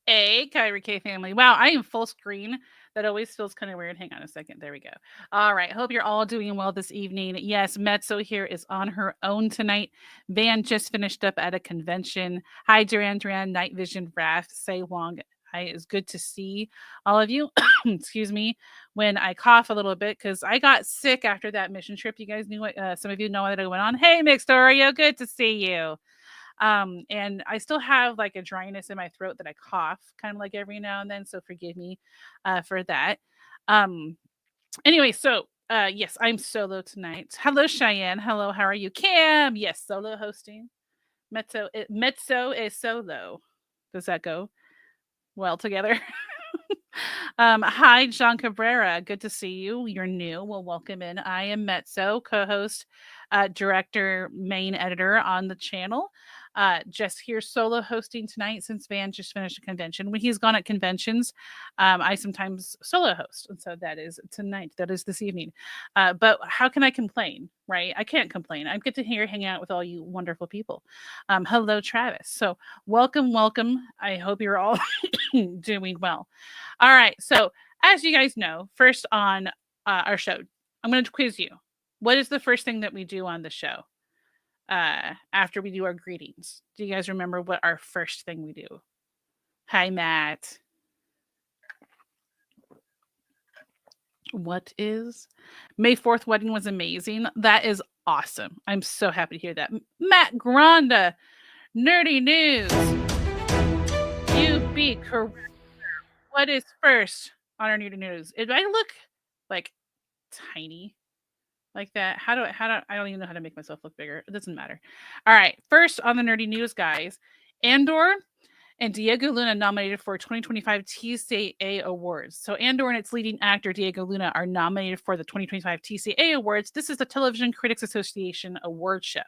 A, Kyrie K family. Wow, I am full screen. That always feels kind of weird. Hang on a second. There we go. All right. Hope you're all doing well this evening. Yes, Mezzo here is on her own tonight. Van just finished up at a convention. Hi, Duran, Night Vision, Raph, Say Wong. Hi, it's good to see all of you. Excuse me when I cough a little bit because I got sick after that mission trip. You guys knew what, some of you know what I went on. Hey, Mixed Oreo, good to see you. And I still have like a dryness in my throat that I cough kind of like every now and then. So forgive me for that. Um, anyway, so yes, I'm solo tonight. Hello, Cheyenne. Hello, how are you? Cam, yes, solo hosting. Mezzo is solo. Does that go well together? Hi, John Cabrera. Good to see you. You're new. Well, welcome in. I am Mezzo, co-host, director, main editor on the channel. Just here solo hosting tonight since Van just finished a convention. When he's gone at conventions, I sometimes solo host. And so that is tonight. That is this evening. But how can I complain, right? I can't complain. I get to here hang out with all you wonderful people. Hello, Travis. So welcome, welcome. I hope you're all doing well. All right. So as you guys know, first on our show, I'm going to quiz you. What is the first thing that we do on the show? After we do our greetings. Do you guys remember what our first thing we do? Hi, Matt. What is? May 4th wedding was amazing. That is awesome. I'm so happy to hear that. Matt Granda, nerdy news. You be correct. What is first on our nerdy news? Did I look like tiny? Like that. How do I don't even know how to make myself look bigger. It doesn't matter. All right. First on the nerdy news, guys. Andor and Diego Luna nominated for 2025 TCA Awards. So Andor and its leading actor Diego Luna are nominated for the 2025 TCA Awards. This is the Television Critics Association award show.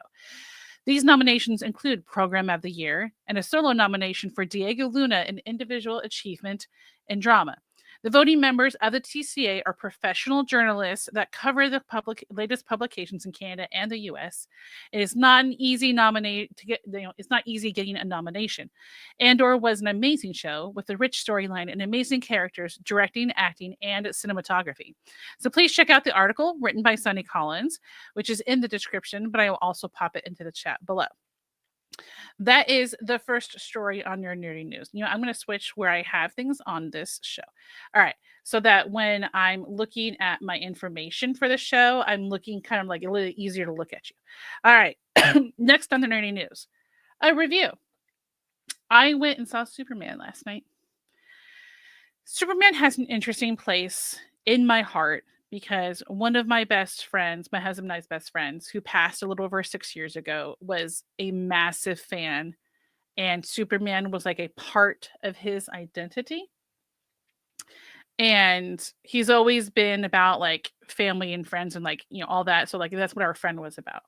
These nominations include Program of the Year and a solo nomination for Diego Luna in Individual Achievement in Drama. The voting members of the TCA are professional journalists that cover the latest publications in Canada and the US. It is not an easy nominate to get, it's not easy getting a nomination. Andor was an amazing show with a rich storyline and amazing characters, directing, acting, and cinematography. So please check out the article written by Sunny Collins, which is in the description, but I will also pop it into the chat below. That is the first story on your nerdy news. I'm going to switch where I have things on this show. All right. So that when I'm looking at my information for the show, I'm looking kind of like a little easier to look at you. All right. Next on the nerdy news, a review. I went and saw Superman last night. Superman has an interesting place in my heart because one of my best friends, my husband and I's best friends, who passed a little over 6 years ago, was a massive fan. And Superman was like a part of his identity. And he's always been about like family and friends and like, all that. So like that's what our friend was about.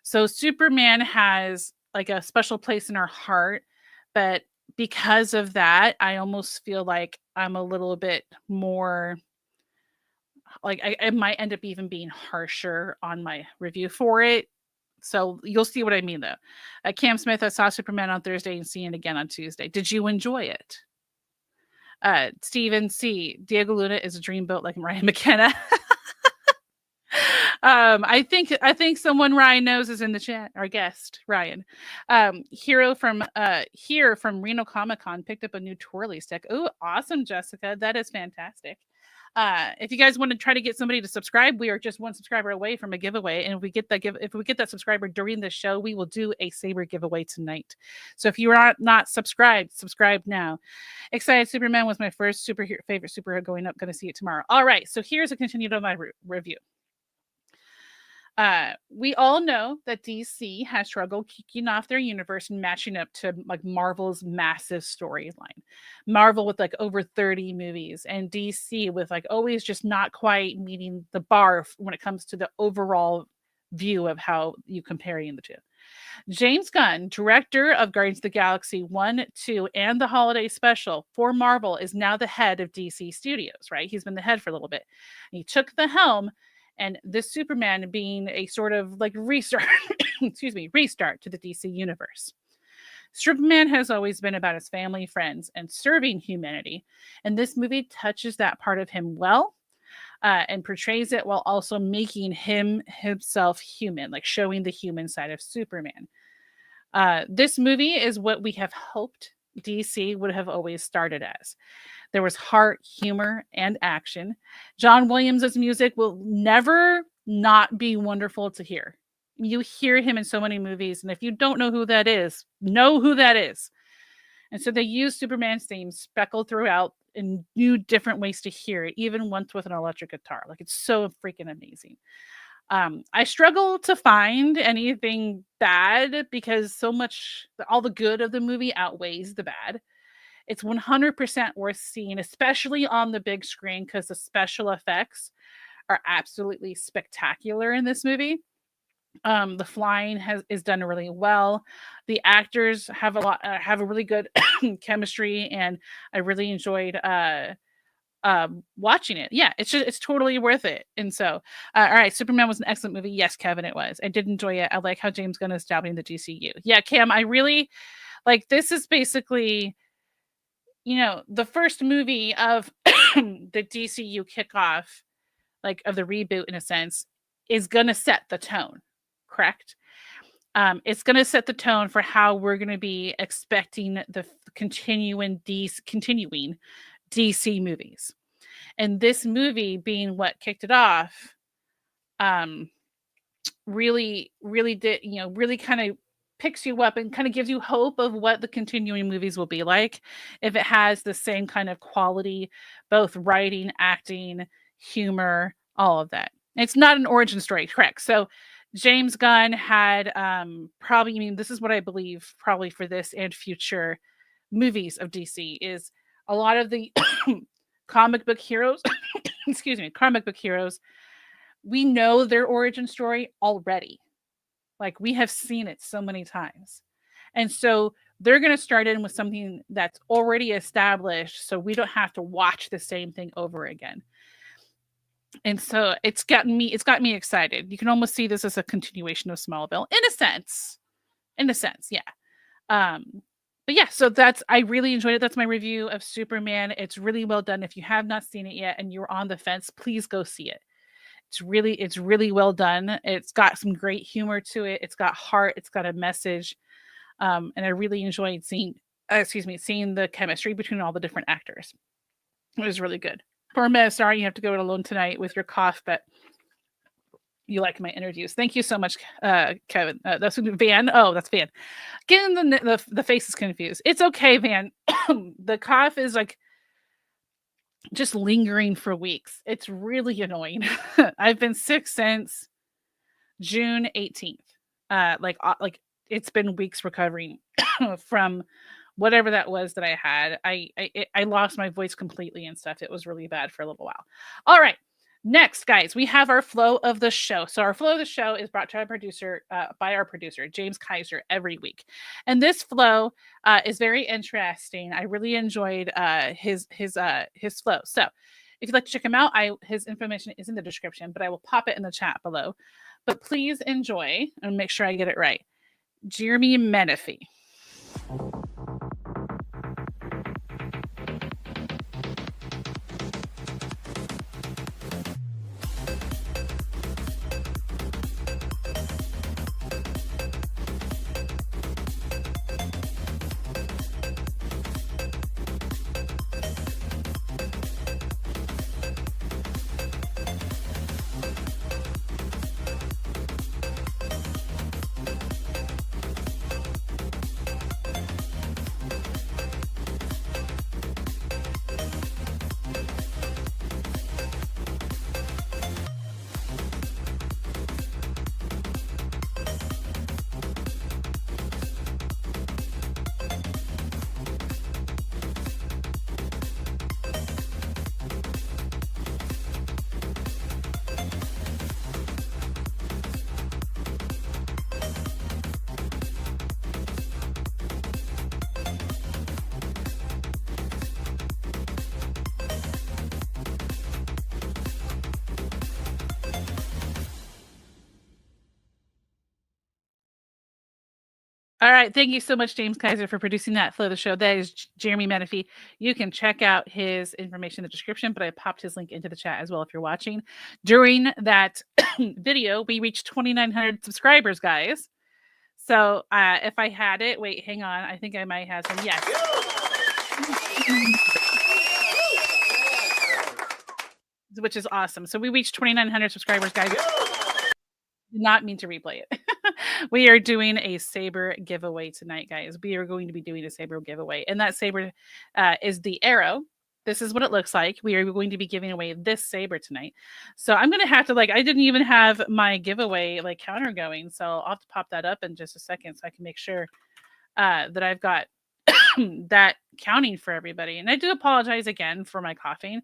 So Superman has like a special place in our heart. But because of that, I almost feel like I'm a little bit more like I might end up even being harsher on my review for it. So you'll see what I mean, though. Cam Smith, I saw Superman on Thursday and seeing it again on Tuesday. Did you enjoy it? Stephen C. Diego Luna is a dreamboat like Ryan McKenna. I think someone Ryan knows is in the chat. Our guest Ryan, here from Reno Comic Con picked up a new twirly stick. Oh, awesome, Jessica! That is fantastic. If you guys want to try to get somebody to subscribe, we are just one subscriber away from a giveaway. And if we get that subscriber during the show, we will do a Saber giveaway tonight. So if you are not subscribed, subscribe now. Excited Superman was my first favorite superhero going up. Going to see it tomorrow. All right. So here's a continued of my review. We all know that DC has struggled kicking off their universe and matching up to like Marvel's massive storyline. Marvel with like over 30 movies and DC with like always just not quite meeting the bar when it comes to the overall view of how you comparing the two. James Gunn, director of Guardians of the Galaxy 1, 2, and the holiday special for Marvel, is now the head of DC Studios, right? He's been the head for a little bit. He took the helm. And this Superman being a sort of like restart, restart to the DC universe. Superman has always been about his family, friends, and serving humanity. And this movie touches that part of him well, and portrays it while also making him himself human, like showing the human side of Superman. This movie is what we have hoped DC would have always started as. There was heart, humor, and action. John Williams' music will never not be wonderful to hear. You hear him in so many movies, and if you don't know who that is, know who that is. And so they use Superman's theme speckled throughout in new different ways to hear it, even once with an electric guitar. Like, it's so freaking amazing. I struggle to find anything bad because so much, all the good of the movie outweighs the bad. It's 100% worth seeing, especially on the big screen, because the special effects are absolutely spectacular in this movie. The flying is done really well. The actors have a really good chemistry, and I really enjoyed watching it. Yeah, it's totally worth it. And so, all right, Superman was an excellent movie. Yes, Kevin, it was. I did enjoy it. I like how James Gunn is dabbling the DCU. Yeah, Cam, I really like. This is basically, the first movie of the DCU kickoff, like of the reboot in a sense, is gonna set the tone. Correct. It's going to set the tone for how we're going to be expecting the continuing DC movies. And this movie being what kicked it off, really did, really kind of picks you up and kind of gives you hope of what the continuing movies will be like if it has the same kind of quality, both writing, acting, humor, all of that. It's not an origin story, correct? So James Gunn had this is what I believe probably for this and future movies of DC is a lot of the comic book heroes, we know their origin story already. Like, we have seen it so many times. And so they're going to start in with something that's already established so we don't have to watch the same thing over again. And so it's got me excited. You can almost see this as a continuation of Smallville in a sense, yeah. But yeah, so I really enjoyed it. That's my review of Superman. It's really well done. If you have not seen it yet and you're on the fence, please go see it. It's really well done. It's got some great humor to it. It's got heart. It's got a message. And I really enjoyed seeing the chemistry between all the different actors. It was really good. Poor Mez, sorry you have to go it alone tonight with your cough, but you like my interviews. Thank you so much, Kevin. That's Van. Oh, that's Van. Getting the faces confused. It's okay, Van. The cough is like just lingering for weeks. It's really annoying. I've been sick since June 18th. Like it's been weeks recovering from whatever that was that I had. I lost my voice completely and stuff. It was really bad for a little while. All right. Next, guys, we have our flow of the show. So our flow of the show is brought to by our producer, James Kaiser, every week. And this flow is very interesting. I really enjoyed his flow. So if you'd like to check him out, his information is in the description, but I will pop it in the chat below. But please enjoy and make sure I get it right. Jeremy Menifee. All right. Thank you so much, James Kaiser, for producing that flow of the show. That is Jeremy Menifee. You can check out his information in the description, but I popped his link into the chat as well if you're watching. During that video, we reached 2,900 subscribers, guys. So if I had it, wait, hang on. I think I might have some. Yes. Which is awesome. So we reached 2,900 subscribers, guys. Did not mean to replay it. We are doing a saber giveaway tonight, guys. We are going to be doing a saber giveaway, and that saber is the arrow. This is what it looks like. We are going to be giving away this saber tonight. So I'm going to have to I didn't even have my giveaway counter going. So I'll have to pop that up in just a second so I can make sure that I've got that counting for everybody. And I do apologize again for my coughing.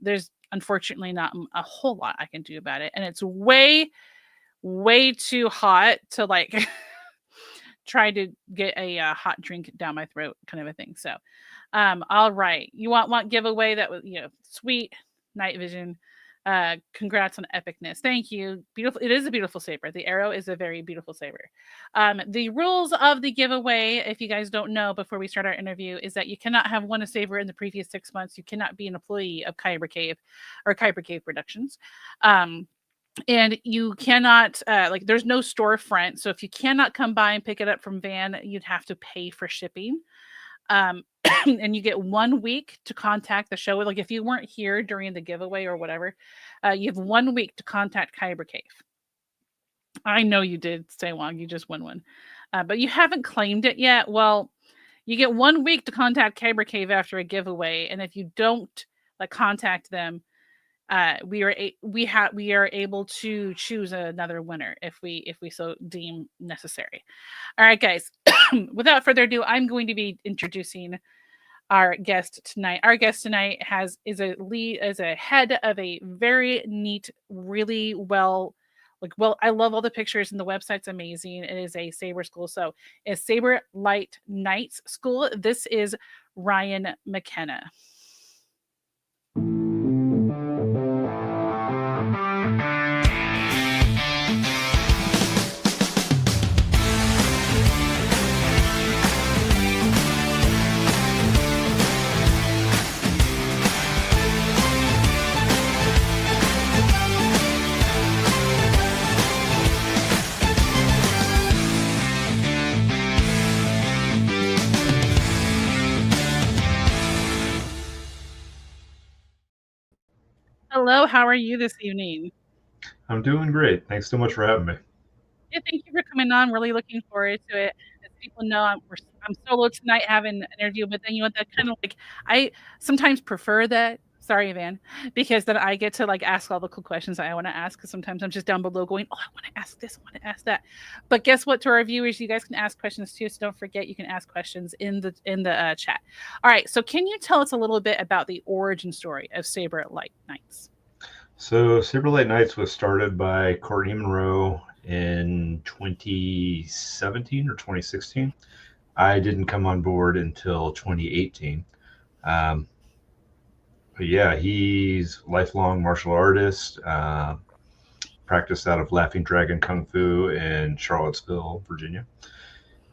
There's unfortunately not a whole lot I can do about it. And it's way too hot to try to get a hot drink down my throat kind of a thing. So, all right. You want giveaway that was, sweet night vision. Congrats on epicness. Thank you. Beautiful. It is a beautiful saber. The arrow is a very beautiful saber. The rules of the giveaway, if you guys don't know before we start our interview, is that you cannot have won a saber in the previous 6 months. You cannot be an employee of Kyber Cave or Kyber Cave Productions. And you cannot there's no storefront. So if you cannot come by and pick it up from van, you'd have to pay for shipping. And you get 1 week to contact the show. If you weren't here during the giveaway or whatever, you have 1 week to contact Kyber Cave. I know you did, Stay Wong. You just won one. But you haven't claimed it yet. Well, you get 1 week to contact Kyber Cave after a giveaway. And if you don't contact them, we are able to choose another winner if we so deem necessary. All right, guys. Without further ado, I'm going to be introducing our guest tonight. Our guest tonight is a head of a very neat, really well. I love all the pictures and the website's amazing. It is a saber school, so it's Saber Light Knights School. This is Ryan McKenna. Hello, how are you this evening? I'm doing great. Thanks so much for having me. Yeah, thank you for coming on. Really looking forward to it. As people know, I'm solo tonight having an interview, but then that kind of I sometimes prefer that. Sorry, Van, because then I get to ask all the cool questions I want to ask. Because sometimes I'm just down below going, "Oh, I want to ask this, I want to ask that." But guess what? To our viewers, you guys can ask questions too. So don't forget, you can ask questions in the chat. All right. So can you tell us a little bit about the origin story of Saber Light Knights? So Saber Light Knights was started by Courtney Monroe in 2017 or 2016. I didn't come on board until 2018. But yeah, he's a lifelong martial artist, practiced out of Laughing Dragon Kung Fu in Charlottesville, Virginia.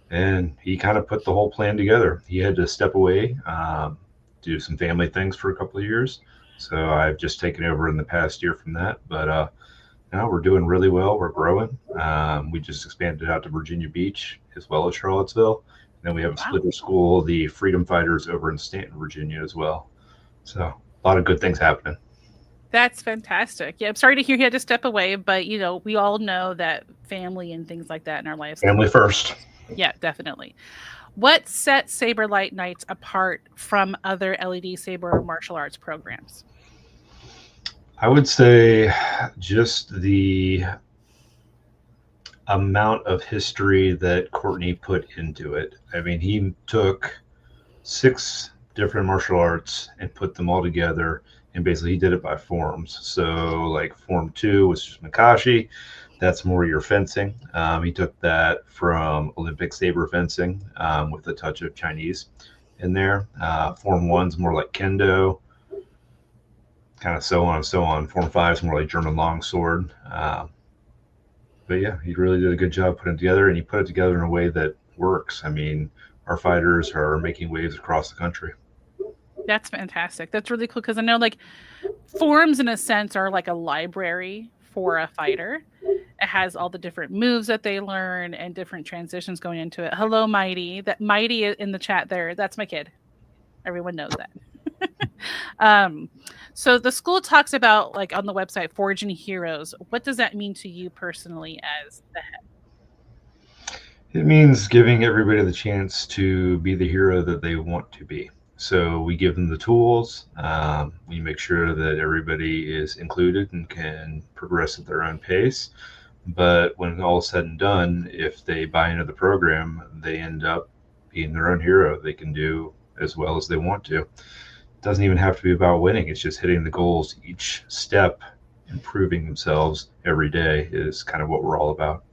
And he kind of put the whole plan together. He had to step away, do some family things for a couple of years. So I've just taken over in the past year from that. But now we're doing really well. We're growing. We just expanded out to Virginia Beach as well as Charlottesville. And then we have a splitter school, the Freedom Fighters, over in Stanton, Virginia as well. So a lot of good things happening. That's fantastic. Yeah, I'm sorry to hear he had to step away, but we all know that family and things like that in our lives. Family first. Yeah, definitely. What sets Saber Light Knights apart from other LED Saber martial arts programs? I would say just the amount of history that Courtney put into it. I mean, he took 6 different martial arts and put them all together, and basically he did it by forms. So form 2 was just Makashi. That's more your fencing. He took that from Olympic saber fencing with a touch of Chinese in there. Form 1's more like Kendo, kind of so on and so on. Form 5's more like German longsword. But yeah, he really did a good job putting it together, and he put it together in a way that works. I mean, our fighters are making waves across the country. That's fantastic. That's really cool because I know like forms in a sense are like a library for a fighter. It has all the different moves that they learn and different transitions going into it. Hello, Mighty. That Mighty in the chat there. That's my kid. Everyone knows that. um, so the school talks about like on the website forging heroes. What does that mean to you personally as the head? It means giving everybody the chance to be the hero that they want to be. So we give them the tools. We make sure that everybody is included and can progress at their own pace. But when all is said and done, if they buy into the program, they end up being their own hero. They can do as well as they want to. It doesn't even have to be about winning. It's just hitting the goals each step, improving themselves every day is kind of what we're all about.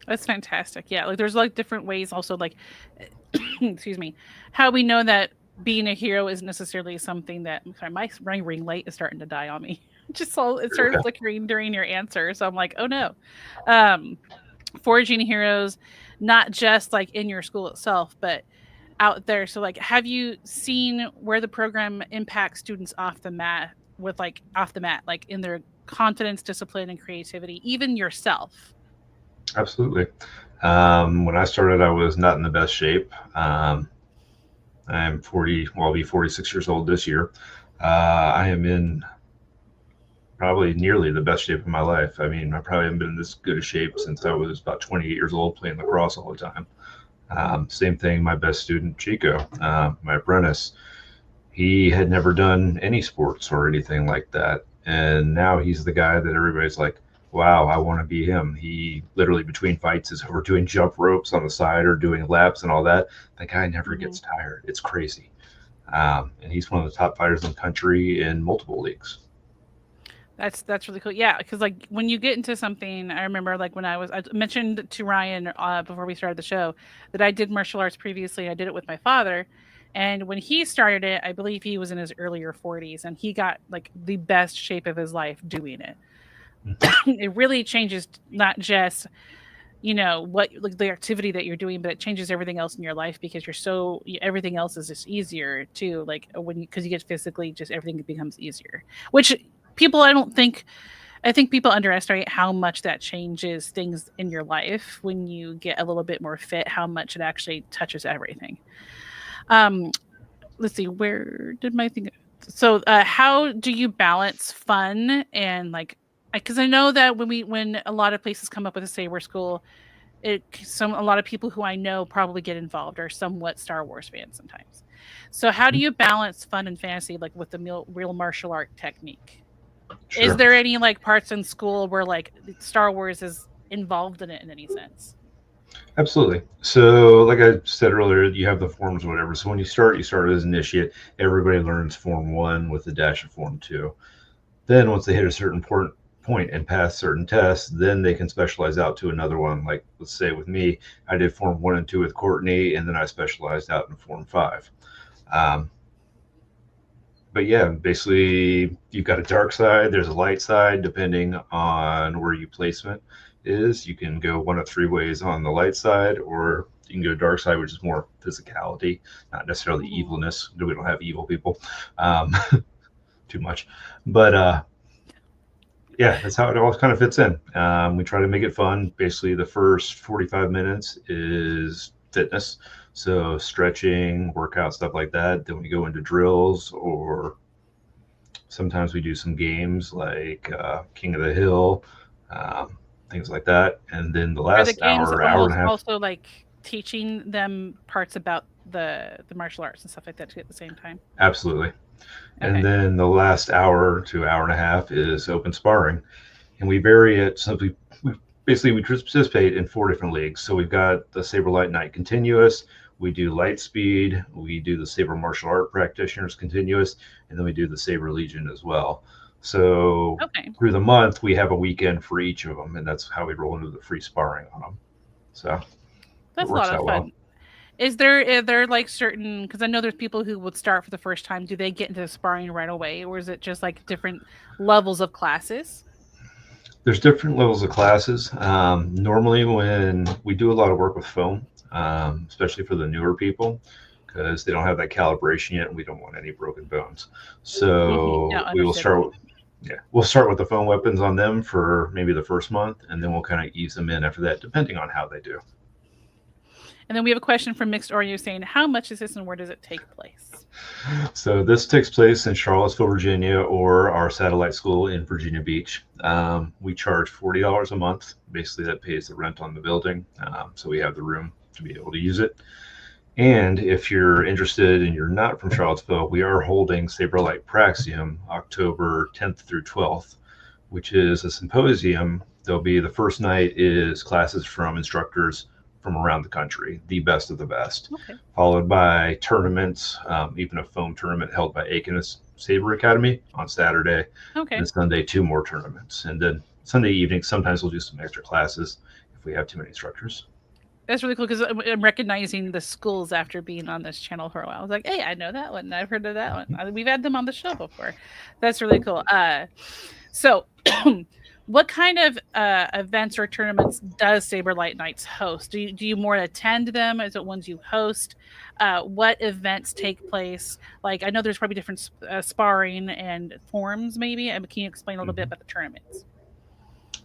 That's fantastic. Yeah, like there's like different ways also like excuse me, how we know that being a hero isn't necessarily something that sorry, my ring light is starting to die on me. Just saw it started Okay. flickering during your answer. So I'm like, oh no. Um forging heroes, not just like in your school itself, but out there. So like have you seen where the program impacts students off the mat with like off the mat, like in their confidence, discipline, and creativity, even yourself? Absolutely. When I started, I was not in the best shape. I'm 40, well, I'll be 46 years old this year. I am in probably nearly the best shape of my life. I mean, I probably haven't been in this good a shape since I was about 28 years old playing lacrosse all the time. Same thing, my best student, Chico, my apprentice, he had never done any sports or anything like that. And now he's the guy that everybody's like, wow, I want to be him. He literally between fights is over doing jump ropes on the side or doing laps and all that. The guy never Mhm. gets tired. It's crazy. And he's one of the top fighters in the country in multiple leagues. That's really cool. Yeah, because like when you get into something, I remember like when I mentioned to Ryan before we started the show that I did martial arts previously. I did it with my father, and when he started it, I believe he was in his earlier 40s, and he got like the best shape of his life doing it. It really changes not just what like the activity that you're doing, but it changes everything else in your life because everything else is just easier too. Like when because you get physically, just everything becomes easier. Which people, I think people underestimate how much that changes things in your life when you get a little bit more fit. How much it actually touches everything. Um, let's see, where did my thing? So, how do you balance fun and like? Because I know that when a lot of places come up with a saber school, a lot of people who I know probably get involved are somewhat Star Wars fans sometimes. So how do you balance fun and fantasy like with the real martial art technique? Is Sure. there any like parts in school where like Star Wars is involved in it in any sense? Absolutely. So, like I said earlier, you have the forms, or whatever. So when you start as initiate. Everybody learns form one with a dash of form two. Then once they hit a certain point and pass certain tests, then they can specialize out to another one. Like let's say with me, I did form one and two with Courtney, and then I specialized out in form five. Um, but yeah, basically you've got a dark side, there's a light side, depending on where you placement is. You can go one of three ways on the light side, or you can go dark side, which is more physicality, not necessarily Mhm. evilness. We don't have evil people um, too much, but yeah, that's how it all kind of fits in. We try to make it fun. Basically, the first 45 minutes is fitness. So stretching, workout, stuff like that. Then we go into drills, or sometimes we do some games like King of the Hill, things like that. And then the Are the last games hour, hour and almost a half, also like teaching them parts about the martial arts and stuff like that too at the same time? absolutely. And Okay. then the last hour to hour and a half is open sparring. And we vary it simply. We participate in four different leagues. So we've got the Saber Light Knight Continuous, we do Light Speed, we do the Saber Martial Art Practitioners Continuous, and then we do the Saber Legion as well. So Okay. through the month, we have a weekend for each of them, and that's how we roll into the free sparring on them. So it That's a lot works of out well. fun. Are there like certain because I know there's people who would start for the first time. Do they get into sparring right away, or is it just like different levels of classes? There's different levels of classes. Normally, when we do a lot of work with foam, especially for the newer people, because they don't have that calibration yet, and we don't want any broken bones. So Yeah, we will understandable. start. Yeah, we'll start with the foam weapons on them for maybe the first month, and then we'll kind of ease them in after that, depending on how they do. And then we have a question from Mixed Oreo saying, how much is this and where does it take place? So this takes place in Charlottesville, Virginia, or our satellite school in Virginia Beach. We charge $40 a month. Basically, that pays the rent on the building, so we have the room to be able to use it. And if you're interested and you're not from Charlottesville, we are holding Saber Light Praxium October 10th through 12th, which is a symposium. There'll be the first night is classes from instructors from around the country, the best of the best, Okay. followed by tournaments, even a foam tournament held by Aiken Saber Academy on Saturday, Okay. and Sunday 2 more tournaments. And then Sunday evening, sometimes we'll do some extra classes if we have too many instructors. That's really cool because I'm recognizing the schools after being on this channel for a while. I was like, hey, I know that one. I've heard of that one. We've had them on the show before. That's really cool. So what kind of events or tournaments does Saber Light Knights host? Do you more attend them? Is it ones you host? What events take place? Like, I know there's probably different sparring and forms maybe. Can you explain a little bit about the tournaments?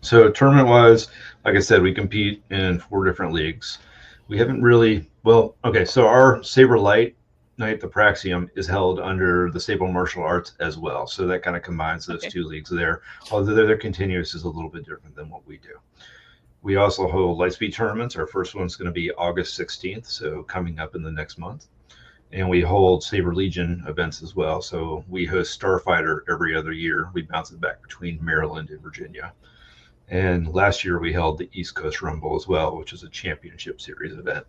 So tournament-wise, like I said, we compete in 4 different leagues. We haven't really, so our Saber Light Knight, the Praxium, is held under the Saber Martial Arts as well. So that kind of combines those 2 leagues there. Although their continuous is a little bit different than what we do. We also hold Lightspeed tournaments. Our first one's going to be August 16th, so coming up in the next month. And we hold Saber Legion events as well. So we host Starfighter every other year. We bounce it back between Maryland and Virginia. And last year we held the East Coast Rumble as well, which is a championship series event.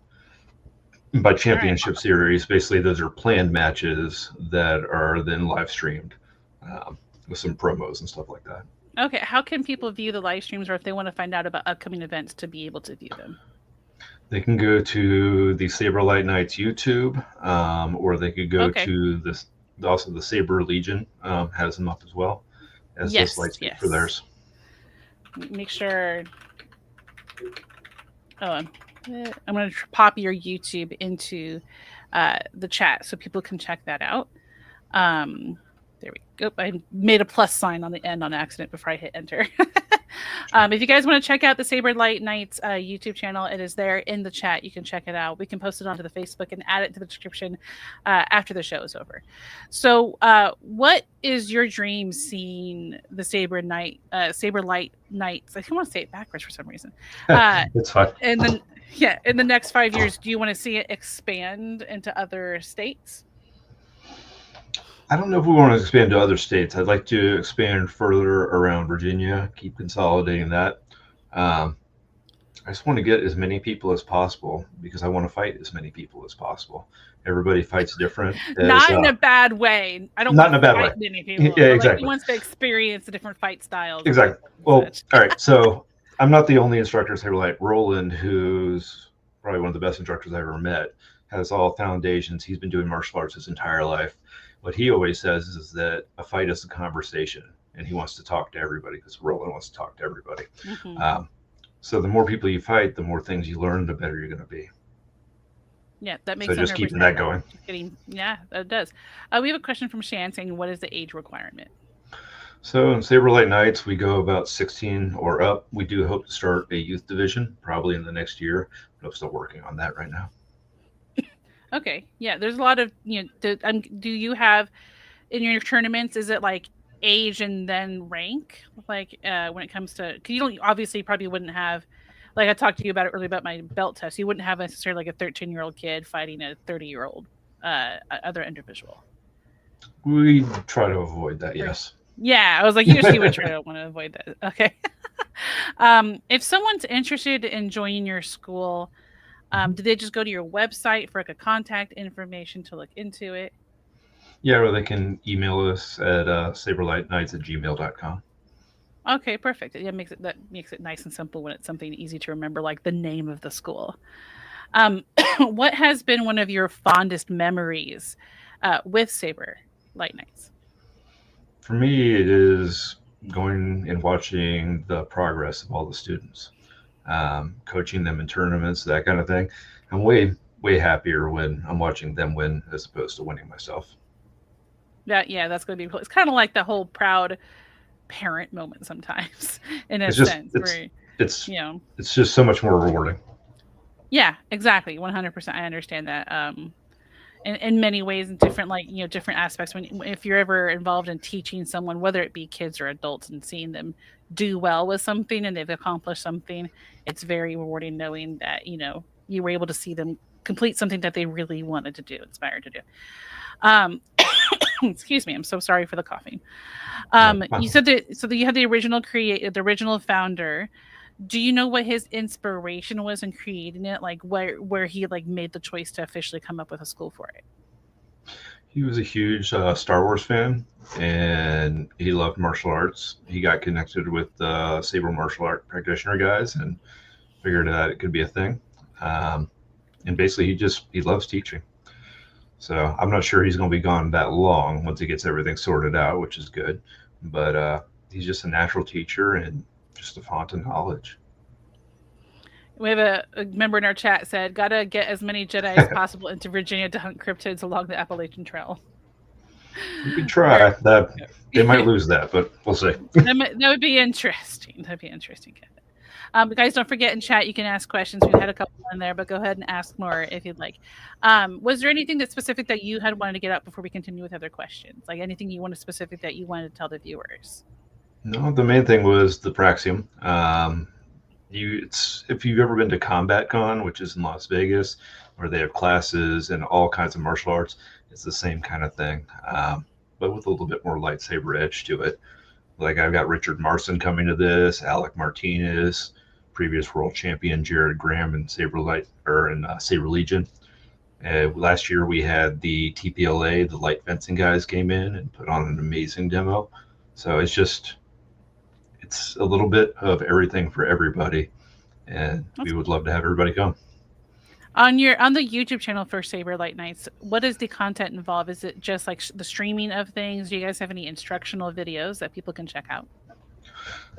By championship series, basically those are planned matches that are then live streamed with some promos and stuff like that. Okay, how can people view the live streams, or if they want to find out about upcoming events to be able to view them? They can go to the Saber Light Knights YouTube, or they could go to this. Also, the Saber Legion has them up as well as this Lightspeed for theirs. Make sure. Oh, I'm going to pop your YouTube into the chat so people can check that out. There we go. I made a plus sign on the end on accident before I hit enter. If you guys want to check out the Saber Light Knights YouTube channel, it is there in the chat. You can check it out. We can post it onto the Facebook and add it to the description after the show is over. So what is your dream seeing the Saber Light Knights? I want to say it backwards for some reason. It's fine. And then, in the next 5 years, do you want to see it expand into other states? I don't know if we want to expand to other states. I'd like to expand further around Virginia, keep consolidating that. I just want to get as many people as possible because I want to fight as many people as possible. Everybody fights different. Not in a bad way. I don't not want in a bad to way. fight many people. Yeah, exactly. Like, he wants to experience the different fight styles. Exactly. Well, all right. So I'm not the only instructor at Saber Light. Roland, who's probably one of the best instructors I've ever met, has all foundations. He's been doing martial arts his entire life. What he always says is that a fight is a conversation, and he wants to talk to everybody because Roland wants to talk to everybody. Mm-hmm. So the more people you fight, the more things you learn, the better you're going to be. Yeah, that makes sense. So just keeping that going. Yeah, that does. We have a question from Shan saying, what is the age requirement? So in Saber Light Knights, we go about 16 or up. We do hope to start a youth division probably in the next year, but I'm still working on that right now. Okay. Yeah, there's a lot of, do you have in your tournaments, is it like age and then rank? Like when it comes to, because you don't, obviously probably wouldn't have, like I talked to you about it earlier about my belt test, you wouldn't have necessarily like a 13-year-old kid fighting a 30-year-old other individual. We try to avoid that, yes. Yeah, I was like, usually would try to want to avoid that. Okay. If someone's interested in joining your school, do they just go to your website for like a contact information to look into it? Yeah, or they can email us at saberlightnights@gmail.com. Okay, perfect. Yeah, that makes it nice and simple when it's something easy to remember, like the name of the school. What has been one of your fondest memories with Saber Light Knights? For me, it is going and watching the progress of all the students. Coaching them in tournaments, that kind of thing. I'm way happier when I'm watching them win as opposed to winning myself. That's going to be cool. It's kind of like the whole proud parent moment sometimes, in a It's just sense, where it's you know, it's just so much more rewarding. yeah, exactly, 100%. I understand that. In many ways, in different, like, different aspects. When if you're ever involved in teaching someone, whether it be kids or adults, and seeing them do well with something and they've accomplished something, it's very rewarding knowing that you were able to see them complete something that they really wanted to do, inspired to do. Um, excuse me, I'm so sorry for the coughing. No, You said that, so that you had the original founder. Do you know what his inspiration was in creating it? Like where he like made the choice to officially come up with a school for it? he was a huge Star Wars fan, and he loved martial arts. He got connected with Saber martial art practitioner guys, and figured that it could be a thing. Um, and basically, he loves teaching. So I'm not sure he's going to be gone that long once he gets everything sorted out, which is good. But he's just a natural teacher and just a font of knowledge. We have a member in our chat said, "Gotta get as many Jedi as possible into Virginia to hunt cryptids along the Appalachian Trail." You can Very try that. They might lose that, but we'll see. that would be interesting. That'd be interesting. Guys, don't forget in chat you can ask questions. We've had a couple in there, but go ahead and ask more if you'd like. Was there anything that's specific that you had wanted to get up before we continue with other questions? Like anything you wanted specific that you wanted to tell the viewers? No, the main thing was the Praxium. If you've ever been to Combat Con, which is in Las Vegas, where they have classes and all kinds of martial arts, it's the same kind of thing, but with a little bit more lightsaber edge to it. Like I've got Richard Marson coming to this, Alec Martinez, previous world champion Jared Graham in Saber Light or in Saber Legion. Last year we had the TPLA, the light fencing guys came in and put on an amazing demo. So it's a little bit of everything for everybody, and we would love to have everybody come. On the YouTube channel for Saber Light Knights, what does the content involve? Is it just like the streaming of things? Do you guys have any instructional videos that people can check out?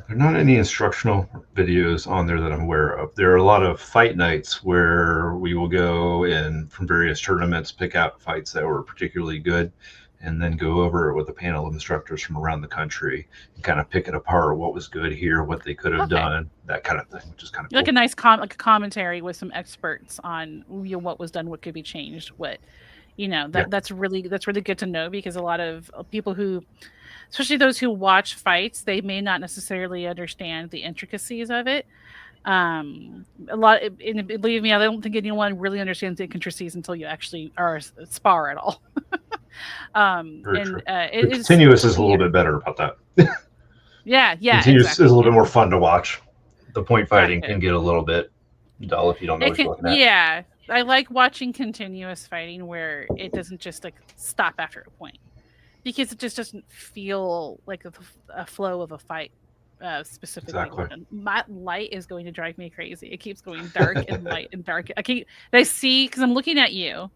There are not any instructional videos on there that I'm aware of. There are a lot of fight nights where we will go and from various tournaments pick out fights that were particularly good and then go over it with a panel of instructors from around the country and kind of pick it apart, what was good here, what they could have done, that kind of thing, which is kind of cool. Like a nice like a commentary with some experts on what was done, what could be changed, that's really good to know, because a lot of people who, especially those who watch fights, they may not necessarily understand the intricacies of it. And believe me, I don't think anyone really understands the intricacies until you actually are spar at all. Continuous is a little bit better about that. Yeah, Continuous exactly. is a little bit more fun to watch. The point fighting can get a little bit dull if you don't know what you're looking at. Yeah, I like watching continuous fighting where it doesn't just like stop after a point, because it just doesn't feel like a flow of a fight. Specifically, exactly. My light is going to drive me crazy. It keeps going dark and light and dark. I see, because I'm looking at you.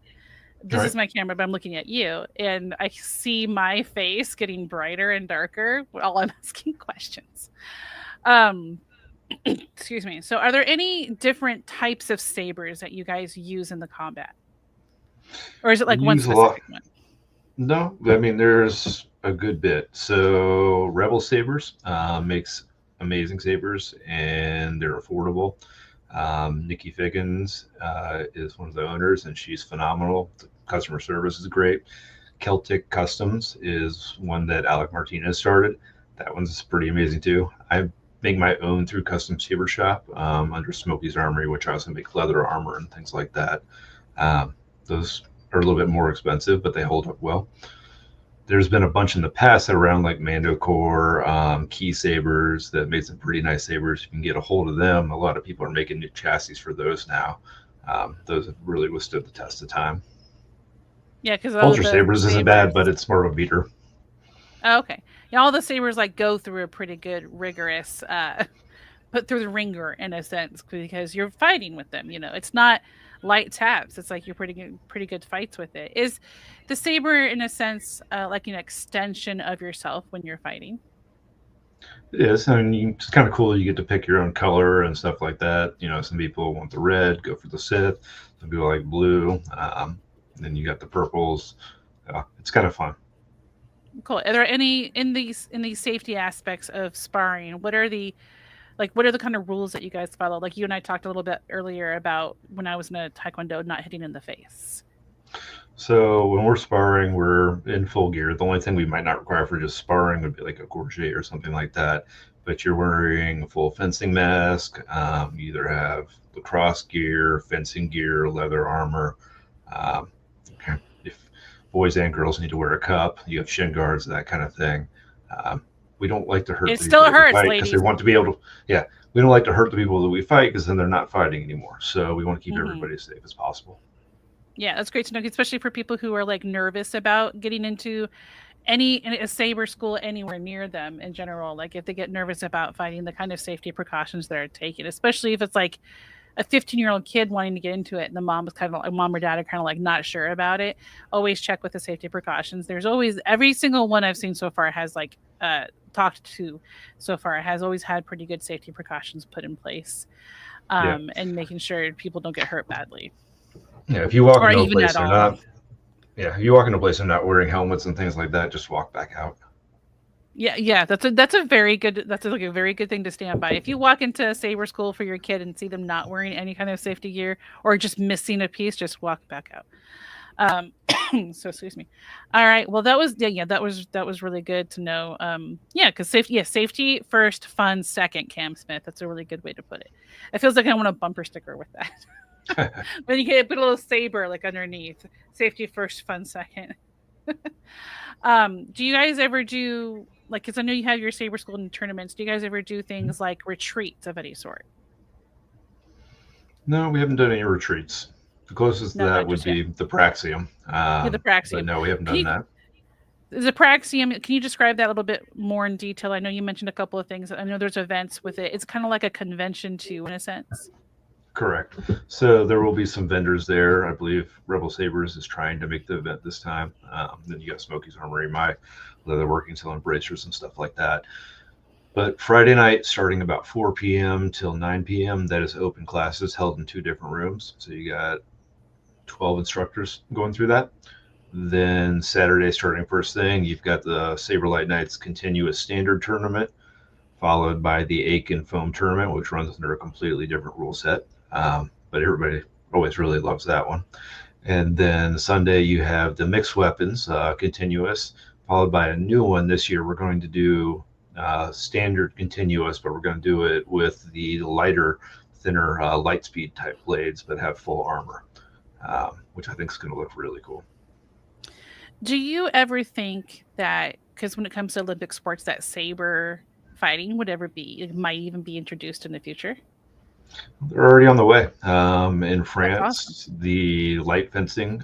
This is my camera, but I'm looking at you, and I see my face getting brighter and darker while I'm asking questions. Excuse me. So, are there any different types of sabers that you guys use in the combat, or is it like one specific one? No, I mean there's a good bit. So Rebel Sabers makes amazing sabers, and they're affordable. Nikki Figgins is one of the owners, and she's phenomenal. The customer service is great. Celtic Customs is one that Alec Martinez started. That one's pretty amazing too. I make my own through Custom Saber Shop under Smokey's Armory, which I also make leather armor and things like that. Those are a little bit more expensive, but they hold up well. There's been a bunch in the past around like Mando Core, Key Sabers that made some pretty nice sabers. You can get a hold of them. A lot of people are making new chassis for those now. Those have really withstood the test of time. Yeah, because Ultra Sabers isn't bad, but it's more of a beater. Oh, okay. Yeah, all the sabers like go through a pretty good rigorous put through the ringer in a sense, because you're fighting with them. It's not light taps. It's like you're pretty good fights with it. Is the saber in a sense like an extension of yourself when you're fighting? It is. I mean, it's kind of cool. You get to pick your own color and stuff like that. You know, some people want the red, go for the Sith. Some people like blue. Then you got the purples. It's kind of fun. Cool. Are there any in these safety aspects of sparring? What are the kind of rules that you guys follow? Like you and I talked a little bit earlier about when I was in a taekwondo, not hitting in the face. So when we're sparring, we're in full gear. The only thing we might not require for just sparring would be like a gorget or something like that. But you're wearing a full fencing mask. You either have lacrosse gear, fencing gear, leather armor. Um, if boys and girls need to wear a cup, you have shin guards, that kind of thing. Um, we don't like to hurt It the people still that we hurts, fight because they ladies. want to be able to. Yeah, we don't like to hurt the people that we fight because then they're not fighting anymore. So we want to keep Hmm. everybody as safe as possible. Yeah, that's great to know, especially for people who are like nervous about getting into a saber school anywhere near them in general. Like if they get nervous about fighting, the kind of safety precautions they're taking, especially if it's like a 15-year-old kid wanting to get into it and the mom was kind of like mom or dad are kind of like not sure about it. Always check with the safety precautions. There's always every single one I've seen so far has like talked to so far has always had pretty good safety precautions put in place, Yeah. and making sure people don't get hurt badly Yeah, if you walk or into a even place at they're all. not, yeah, if you walk into a place they're not wearing helmets and things like that, just walk back out. Yeah, yeah, that's a very good that's like a very good thing to stand by. If you walk into a saber school for your kid and see them not wearing any kind of safety gear or just missing a piece, just walk back out. So excuse me. All right. Well, that was that was really good to know. Yeah, because safety first, fun second. Cam Smith. That's a really good way to put it. It feels like I want a bumper sticker with that. But you can put a little saber like underneath. Safety first, fun second. Do you guys ever do like? Because I know you have your saber school and tournaments. Do you guys ever do things like retreats of any sort? No, we haven't done any retreats. The closest to No, that not would just yet. be the Praxium. Yeah, the But Praxium. no, we haven't Can done you that. The Praxium, can you describe that a little bit more in detail? I know you mentioned a couple of things. I know there's events with it. It's kind of like a convention too, in a sense. Correct. So there will be some vendors there. I believe Rebel Sabers is trying to make the event this time. Then you got Smokey's Armory, my leather working, selling bracers and stuff like that. But Friday night, starting about 4 p.m. till 9 p.m., that is open classes held in two different rooms. So you got 12 instructors going through that. Then Saturday, starting first thing, you've got the Saber Light Knights Continuous Standard Tournament, followed by the Aiken Foam Tournament, which runs under a completely different rule set. But everybody always really loves that one. And then Sunday, you have the Mixed Weapons Continuous, followed by a new one this year. We're going to do standard continuous, but we're going to do it with the lighter, thinner light speed type blades, but have full armor, which I think is going to look really cool. Do you ever think that, because when it comes to Olympic sports, that saber fighting would ever be, it might even be introduced in the future? They're already on the way. In That's awesome. France, the light fencing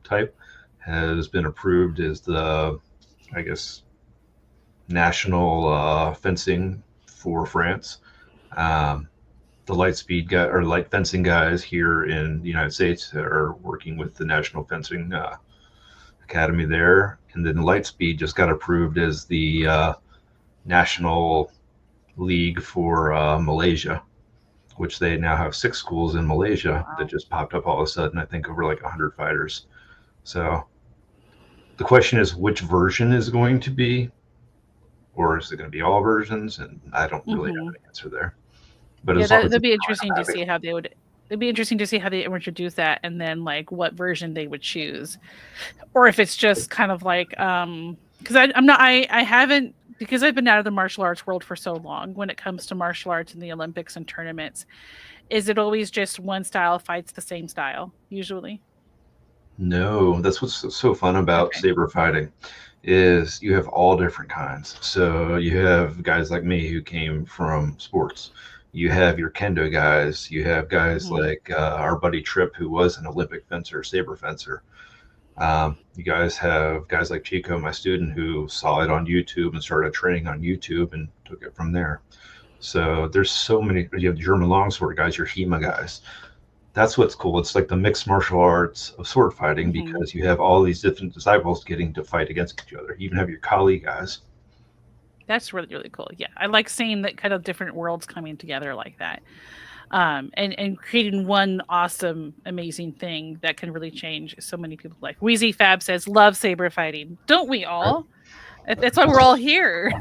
type has been approved as the, I guess, national fencing for France. Um, the light speed guy or light fencing guys here in the United States are working with the National Fencing Academy there, and then Lightspeed just got approved as the national league for Malaysia, which they now have 6 schools in Malaysia that Wow. just popped up all of a sudden. I think over like 100 fighters. So the question is, which version is going to be, or is it going to be all versions? And I don't really have Hmm. an answer there. But Yeah, as long as that'd it's be fine, interesting I'm to happy. see how they would. It'd be interesting to see how they introduce that, and then like what version they would choose, or if it's just kind of like because I'm not I haven't because I've been out of the martial arts world for so long. When it comes to martial arts and the Olympics and tournaments, is it always just one style fights the same style usually? No, that's what's so fun about Okay. saber fighting is you have all different kinds. So you have guys like me who came from sports. You have your kendo guys. You have guys Hmm. like our buddy Tripp, who was an Olympic fencer, saber fencer. You guys have guys like Chico, my student, who saw it on YouTube and started training on YouTube and took it from there. So there's so many. You have German longsword guys, your HEMA guys. That's what's cool. It's like the mixed martial arts of sword fighting Hmm. because you have all these different disciples getting to fight against each other. You even have your Kali guys. That's really, really cool. Yeah, I like seeing that kind of different worlds coming together like that, and creating one awesome, amazing thing that can really change so many people's life. Wheezy Fab says, "Love saber fighting, don't we Right? all? That's why we're all here."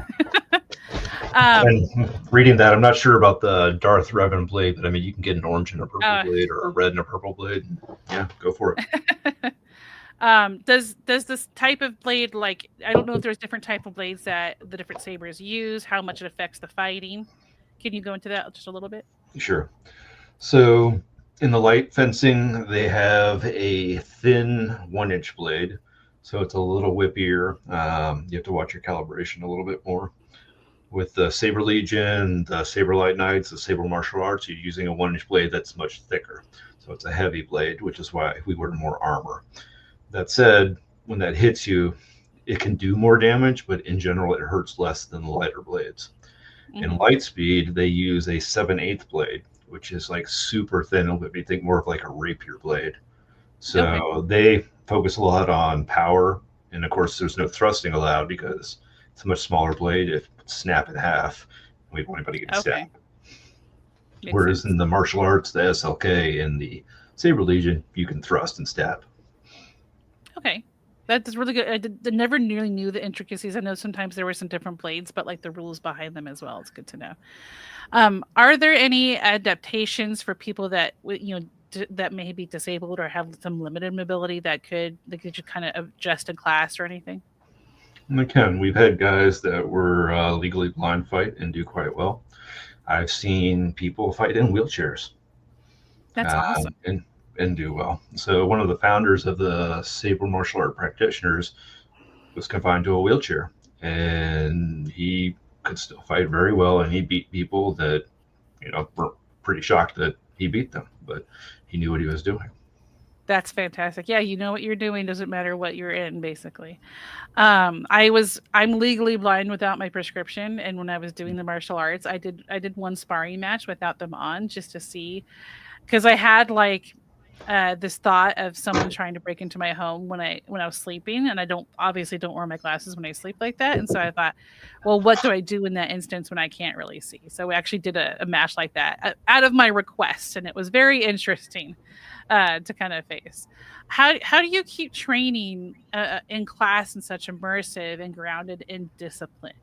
um, And reading that, I'm not sure about the Darth Revan blade, but I mean, you can get an orange and a purple uh, blade, or a red and a purple blade. Yeah, go for it. does this type of blade, like, I don't know if there's different type of blades that the different sabers use, how much it affects the fighting? Can you go into that just a little bit? Sure. So in the light fencing, they have a thin 1 inch blade. So it's a little whippier. You have to watch your calibration a little bit more. With the Saber Legion, the Saber Light Knights, the Saber Martial Arts, you're using a 1 inch blade that's much thicker. So it's a heavy blade, which is why we wear more armor. That said, when that hits you, it can do more damage, but in general, it hurts less than the lighter blades. In Mm-hmm. light speed, they use a 7/8 blade, which is like super thin. It'll make me think more of like a rapier blade. Okay. So they focus a lot on power. And of course, there's no thrusting allowed because it's a much smaller blade. If snap in half, we don't want anybody getting Okay. stabbed. Makes Whereas sense. in the martial arts, the SLK and the Saber Legion, you can thrust and stab. Okay. That's really good. I never nearly knew the intricacies. I know sometimes there were some different blades, but like the rules behind them as well. It's good to know. Are there any adaptations for people that that may be disabled or have some limited mobility that could just kind of adjust in class or anything? And again, we've had guys that were legally blind fight and do quite well. I've seen people fight in wheelchairs That's awesome. and do well. So one of the founders of the Saber martial art practitioners was confined to a wheelchair, and he could still fight very well, and he beat people that were pretty shocked that he beat them, but he knew what he was doing. That's fantastic. Yeah, you know what you're doing. Doesn't matter what you're in, basically. I'm legally blind without my prescription, and when I was doing the martial arts, I did one sparring match without them on just to see, because I had like this thought of someone trying to break into my home when I was sleeping, and I don't wear my glasses when I sleep like that, and so I thought, well, what do I do in that instance when I can't really see? So we actually did a match like that out of my request, and it was very interesting to kind of face. How do you keep training in class and such immersive and grounded in discipline?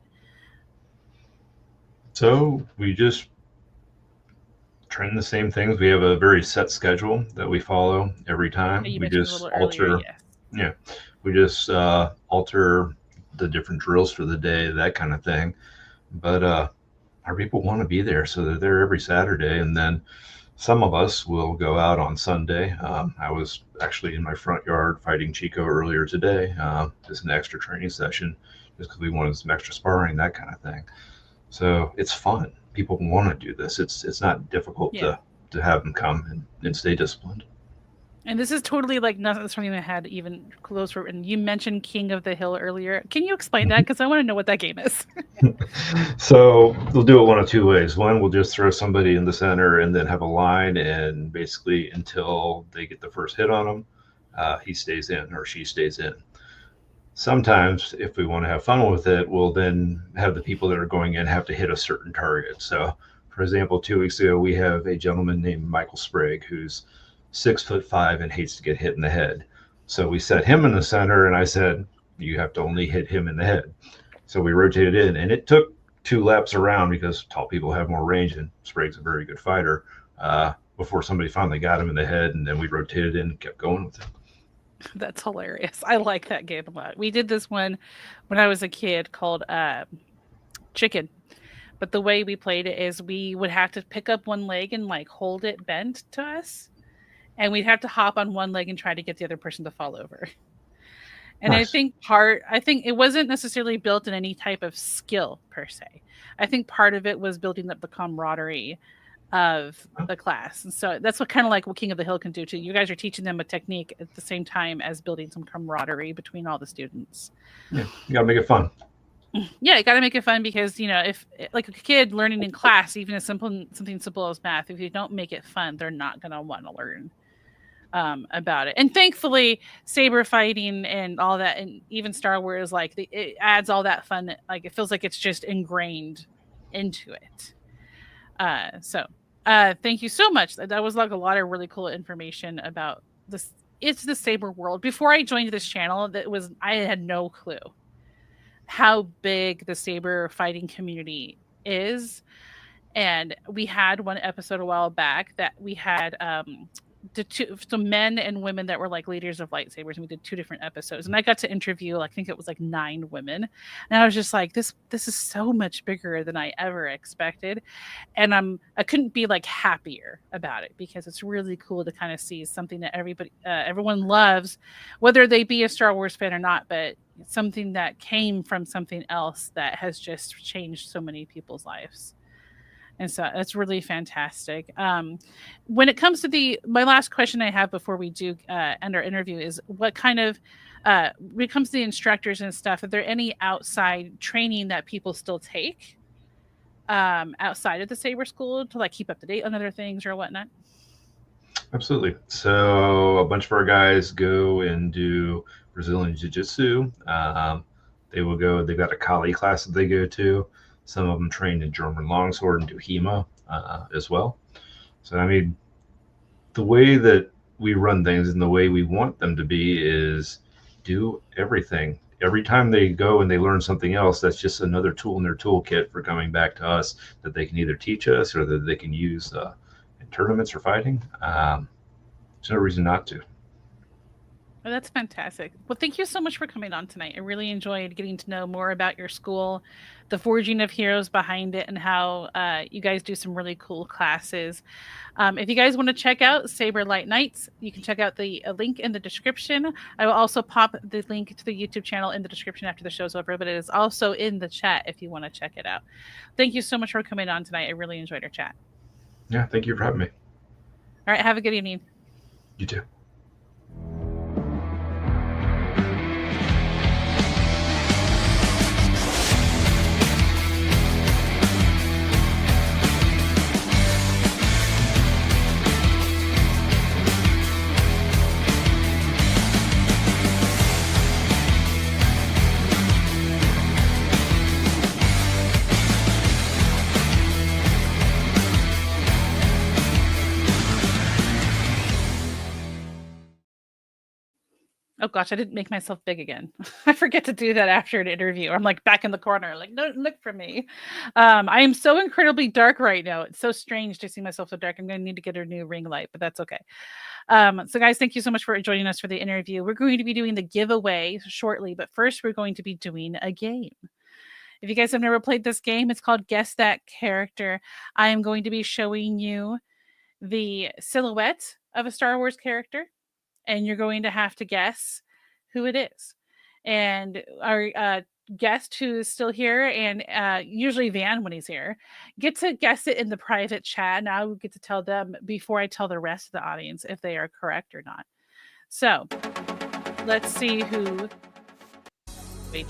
So we just train the same things. We have a very set schedule that we follow every time. You We mentioned a just little earlier, alter, yes. yeah, we just alter the different drills for the day, that kind of thing. But our people want to be there, so they're there every Saturday, and then some of us will go out on Sunday. I was actually in my front yard fighting Chico earlier today, just an extra training session, just because we wanted some extra sparring, that kind of thing. So it's fun. People want to do this. It's not difficult Yeah. to have them come and stay disciplined. And this is totally like not something I had even close for. And you mentioned King of the Hill earlier. Can you explain that? Because I want to know what that game is. So we'll do it one of two ways. One, we'll just throw somebody in the center and then have a line, and basically until they get the first hit on them, he stays in or she stays in. Sometimes, if we want to have fun with it, we'll then have the people that are going in have to hit a certain target. So, for example, 2 weeks ago, we have a gentleman named Michael Sprague who's 6'5" and hates to get hit in the head. So we set him in the center, and I said, you have to only hit him in the head. So we rotated in, and it took 2 laps around because tall people have more range, and Sprague's a very good fighter. Before somebody finally got him in the head, and then we rotated in and kept going with it. That's hilarious. I like that game a lot. We did this one when I was a kid called Chicken. But the way we played it is we would have to pick up one leg and like hold it bent to us. And we'd have to hop on one leg and try to get the other person to fall over. And Nice. I think it wasn't necessarily built in any type of skill per se. I think part of it was building up the camaraderie of the class. And so that's what kind of like what King of the Hill can do too. You guys are teaching them a technique at the same time as building some camaraderie between all the students. Yeah, you gotta make it fun. Yeah, you got to make it fun because, if like a kid learning in class, even something simple as math, if you don't make it fun, they're not going to want to learn. about it. And thankfully, saber fighting and all that, and even Star Wars, like it adds all that fun. Like it feels like it's just ingrained into it. Thank you so much. That was like a lot of really cool information about this. It's the saber world. Before I joined this channel, I had no clue how big the saber fighting community is. And we had one episode a while back that we had some men and women that were like leaders of lightsabers, and we did 2 different episodes. And I got to interview, I think it was like 9 women, and I was just like, this is so much bigger than I ever expected, and I couldn't be like happier about it, because it's really cool to kind of see something that everyone loves, whether they be a Star Wars fan or not, but something that came from something else that has just changed so many people's lives. And so that's really fantastic. When it comes to my last question I have before we do end our interview is, what kind of, when it comes to the instructors and stuff, are there any outside training that people still take outside of the Saber School to like keep up to date on other things or whatnot? Absolutely. So a bunch of our guys go and do Brazilian Jiu-Jitsu. They've got a Kali class that they go to. Some of them trained in German longsword and do HEMA as well. So, I mean, the way that we run things and the way we want them to be is do everything. Every time they go and they learn something else, that's just another tool in their toolkit for coming back to us that they can either teach us or that they can use in tournaments or fighting. There's no reason not to. Oh, that's fantastic. Well, thank you so much for coming on tonight. I really enjoyed getting to know more about your school, the forging of heroes behind it, and how you guys do some really cool classes. If you guys want to check out Saber Light Knights, you can check out the link in the description. I will also pop the link to the YouTube channel in the description after the show's over, but it is also in the chat if you want to check it out. Thank you so much for coming on tonight. I really enjoyed our chat. Yeah, thank you for having me. All right, have a good evening. You too. Oh gosh, I didn't make myself big again. I forget to do that after an interview. I'm like back in the corner, like, no, look for me. I am so incredibly dark right now. It's so strange to see myself so dark. I'm going to need to get a new ring light, but that's okay. So guys, thank you so much for joining us for the interview. We're going to be doing the giveaway shortly, but first we're going to be doing a game. If you guys have never played this game, it's called Guess That Character. I am going to be showing you the silhouette of a Star Wars character, and you're going to have to guess who it is. And our guest who is still here, and usually Van when he's here, get to guess it in the private chat. And I will get to tell them before I tell the rest of the audience if they are correct or not. So let's see who. Wait.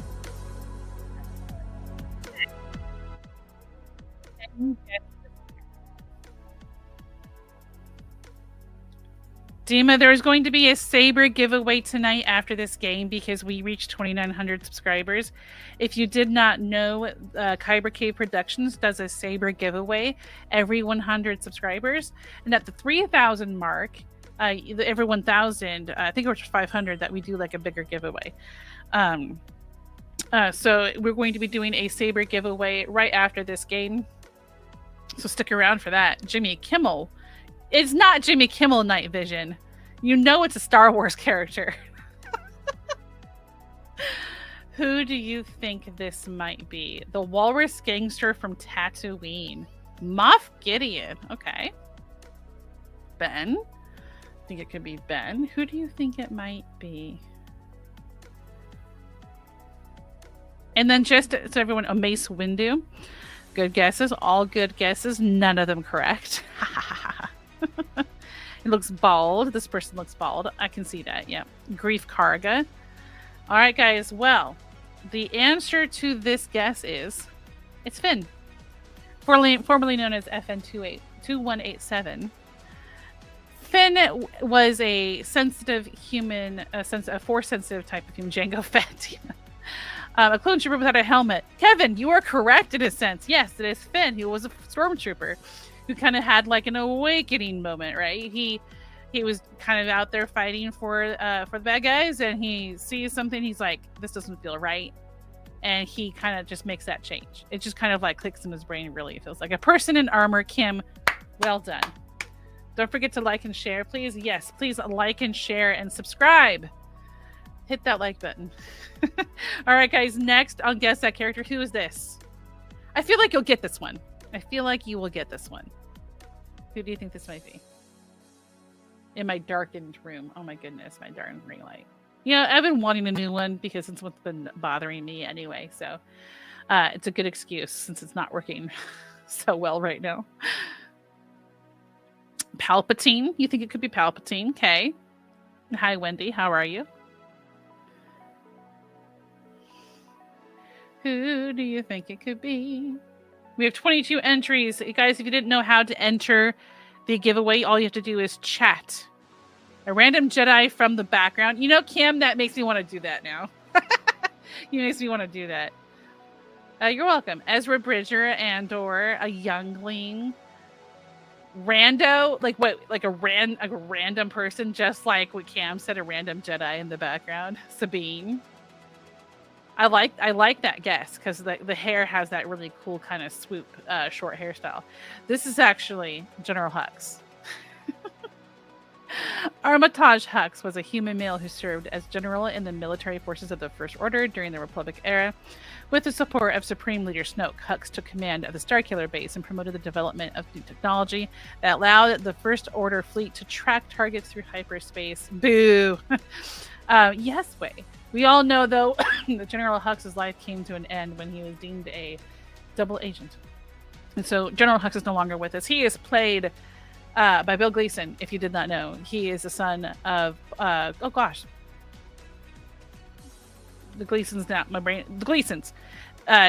Dima, there's going to be a Saber giveaway tonight after this game because we reached 2,900 subscribers. If you did not know, Kyber Cave Productions does a Saber giveaway every 100 subscribers. And at the 3,000 mark, every 1,000, I think it was 500, that we do like a bigger giveaway. So we're going to be doing a Saber giveaway right after this game. So stick around for that. Jimmy Kimmel. It's not Jimmy Kimmel Night Vision. You know it's a Star Wars character. Who do you think this might be? The Walrus Gangster from Tatooine. Moff Gideon. Okay. Ben. I think it could be Ben. Who do you think it might be? And then just so everyone, Mace Windu. Good guesses. All good guesses. None of them correct. It looks bald. This person looks bald. I can see that. Yeah. Grief Karga. All right, guys. Well, the answer to this guess is it's Finn, formerly known as FN2187. Finn was a sensitive human, a force sensitive type of human, Django Fett. A clone trooper without a helmet. Kevin, you are correct in a sense. Yes, it is Finn, who was a stormtrooper, who kind of had like an awakening moment, right? He was kind of out there fighting for the bad guys, and he sees something. He's like, this doesn't feel right, and he kind of just makes that change. It just kind of like clicks in his brain. Really, it feels like a person in armor. Kim, well done. Don't forget to like and share, please. Yes, please like and share and subscribe. Hit that like button. All right, guys. Next, I'll guess that character. Who is this? I feel like you'll get this one. I feel like you will get this one. Who do you think this might be? In my darkened room. Oh my goodness, my darn ring light. You know, I've been wanting a new one because it's what's been bothering me anyway. So it's a good excuse since it's not working so well right now. Palpatine. You think it could be Palpatine? Okay. Hi, Wendy. How are you? Who do you think it could be? We have 22 entries. Guys, if you didn't know how to enter the giveaway, all you have to do is chat. A random Jedi from the background. You know, Kim, that makes me want to do that now. You makes me want to do that. You're welcome. Ezra Bridger and/or a youngling. Rando, like what? Like a random person, just like what Cam said, a random Jedi in the background. Sabine. I like that guess because the hair has that really cool kind of swoop, short hairstyle. This is actually General Hux. Armitage Hux was a human male who served as general in the military forces of the First Order during the Republic era. With the support of Supreme Leader Snoke, Hux took command of the Starkiller base and promoted the development of new technology that allowed the First Order fleet to track targets through hyperspace. Boo! Yes, way. We all know, though, that General Hux's life came to an end when he was deemed a double agent. And so General Hux is no longer with us. He is played by Bill Gleason, if you did not know. He is the son of, oh gosh. The Gleasons, not my brain. The Gleasons.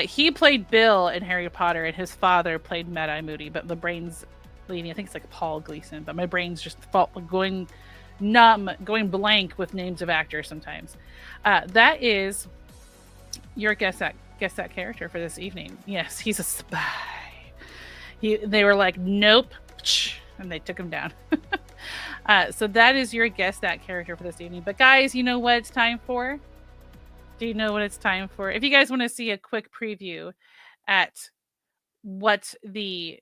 He played Bill in Harry Potter, and his father played Mad-Eye Moody, but the brain's leading, I think it's like Paul Gleason, but my brain's just going numb, going blank with names of actors sometimes. That is your guess that character for this evening. Yes, he's a spy. They were like, nope, and they took him down. So that is your guess that character for this evening. But guys, you know what it's time for? Do you know what it's time for? If you guys want to see a quick preview at what the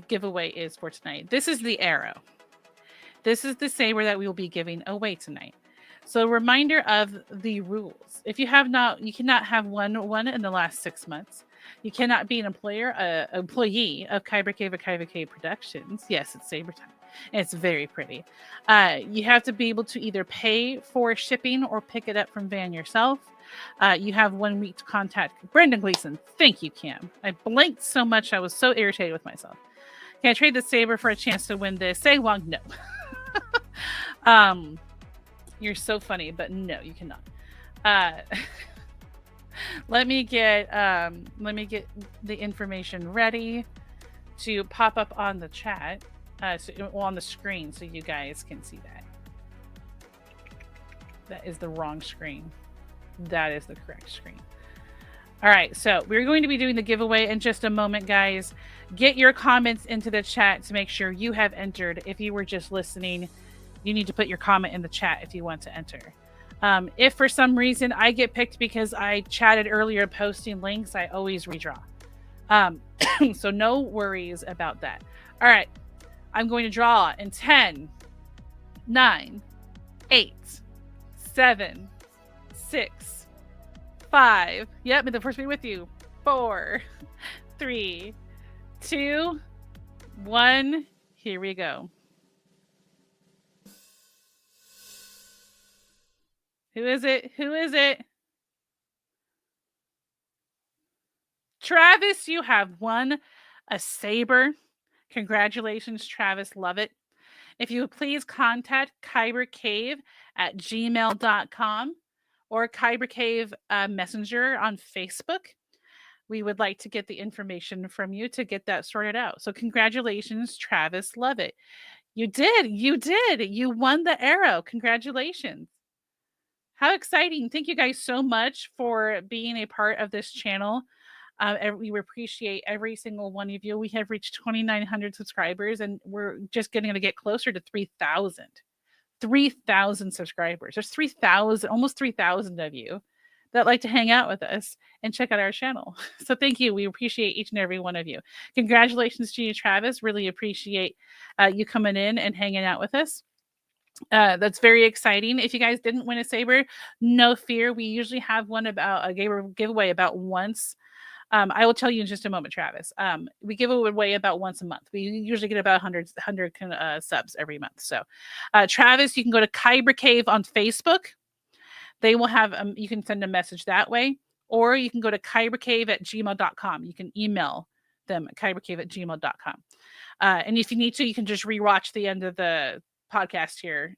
giveaway is for tonight, this is the arrow. This is the saber that we will be giving away tonight. So a reminder of the rules. If you have not, you cannot have won one in the last 6 months. You cannot be an employee of Kyber Cave or Kyber Cave Productions. Yes, it's Saber time. And it's very pretty. You have to be able to either pay for shipping or pick it up from van yourself. You have 1 week to contact Brendan Gleason. Thank you, Cam. I blinked so much. I was so irritated with myself. Can I trade the saber for a chance to win this? Say Wong, no. You're so funny, but no, you cannot. Let me get the information ready to pop up on the chat, on the screen, so you guys can see that. That is the wrong screen. That is the correct screen. All right, so we're going to be doing the giveaway in just a moment, guys. Get your comments into the chat to make sure you have entered. If you were just listening, you need to put your comment in the chat if you want to enter. If for some reason I get picked because I chatted earlier posting links, I always redraw. So no worries about that. All right, I'm going to draw in 10, 9, 8, 7, 6, 5. Yep, may the force be with you. 4, 3, 2, 1. Here we go. Who is it? Who is it? Travis, you have won a saber. Congratulations, Travis. Love it. If you would please contact kybercave@gmail.com or Kyber Cave Messenger on Facebook. We would like to get the information from you to get that sorted out. So congratulations, Travis. Love it. You did. You did. You won the arrow. Congratulations. How exciting. Thank you guys so much for being a part of this channel. We appreciate every single one of you. We have reached 2,900 subscribers, and we're just going to get closer to 3,000. 3,000 subscribers. There's 3,000, almost 3,000 of you that like to hang out with us and check out our channel. So thank you. We appreciate each and every one of you. Congratulations to you, Travis. Really appreciate you coming in and hanging out with us. That's very exciting. If you guys didn't win a saber, no fear. We usually have one about a giveaway about once. I will tell you in just a moment, Travis. We give away about once a month. We usually get about 100 subs every month. So, Travis, you can go to Kyber Cave on Facebook. They will have, you can send a message that way, or you can go to kybercave@gmail.com. You can email them at kybercave@gmail.com. And if you need to, you can just rewatch the end of the podcast here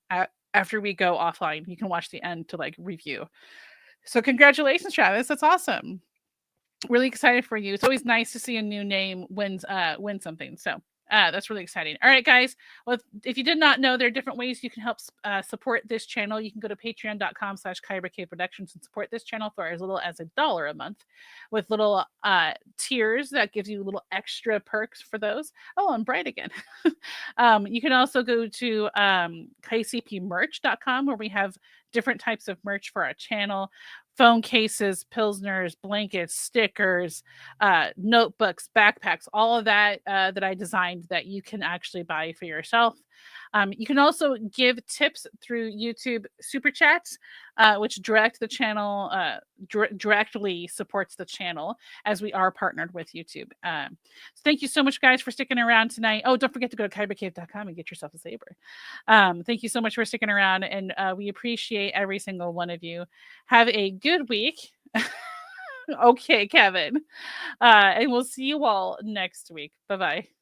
after we go offline. You can watch the end to like review. So congratulations, Travis. That's awesome. Really excited for you. It's always nice to see a new name win something. So that's really exciting. All right, guys. Well, if you did not know, there are different ways you can help support this channel. You can go to patreon.com/KyberK Productions and support this channel for as little as $1 a month with little tiers that gives you little extra perks for those. Oh, I'm bright again. You can also go to kcpmerch.com where we have different types of merch for our channel. Phone cases, pilsners, blankets, stickers, notebooks, backpacks, all of that that I designed that you can actually buy for yourself. You can also give tips through YouTube Super Chats, which direct the channel, directly supports the channel as we are partnered with YouTube. So thank you so much, guys, for sticking around tonight. Oh, don't forget to go to kybercave.com and get yourself a saber. Thank you so much for sticking around, and we appreciate every single one of you. Have a good week. Okay, Kevin. And we'll see you all next week. Bye-bye.